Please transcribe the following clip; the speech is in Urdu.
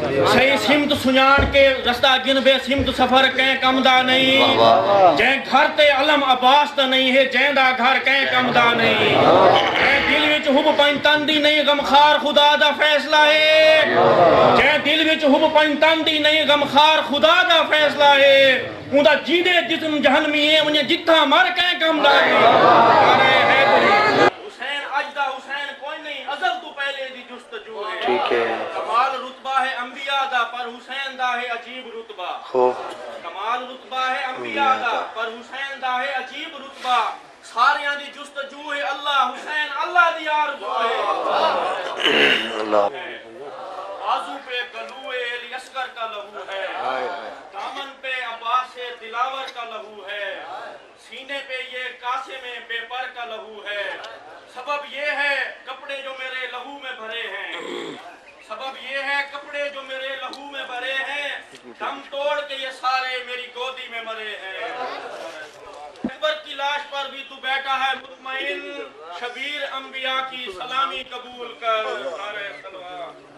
صحیح سمت سنیان کے رستہ گن بے سمت سفر کہیں کم دا نہیں جائیں گھر تے علم عباس تا نہیں ہے جائیں دا گھر کہیں کم دا نہیں جائیں دل وچ حب پائن تندی نہیں غمخار خدا دا فیصلہ ہے جائیں دل وچ حب پائن تندی نہیں غمخار خدا دا فیصلہ ہے اوندا جیدے جسم جہنمی ہے انہیں جتھا مر کہیں کم دا نہیں حسین اجدہ حسین کوئی نہیں ازل تو پہلے دی جستجو ہے ٹھیک ہے کمال رتبہ ہے انبیاء دا پر حسین دا ہے عجیب رتبہ کمال رتبہ ہے انبیاء دا پر حسین دا ہے عجیب رتبہ ساریاں دی جستجو ہے اللہ حسین اللہ دی آرزو ہے آزو پہ گلوے علی اصغر کا لہو ہے دامن پہ عباس دلاور کا لہو ہے سینے پہ یہ قاسم بے پر کا لہو ہے سبب یہ ہے کپڑے جو میرے لہو میں بھرے ہیں سبب یہ ہے کپڑے جو میرے لہو میں بھرے ہیں دم توڑ کے یہ سارے میری گودی میں مرے ہیں اکبر کی لاش پر بھی تو بیٹھا ہے مطمئن شبیر انبیاء کی سلامی قبول کر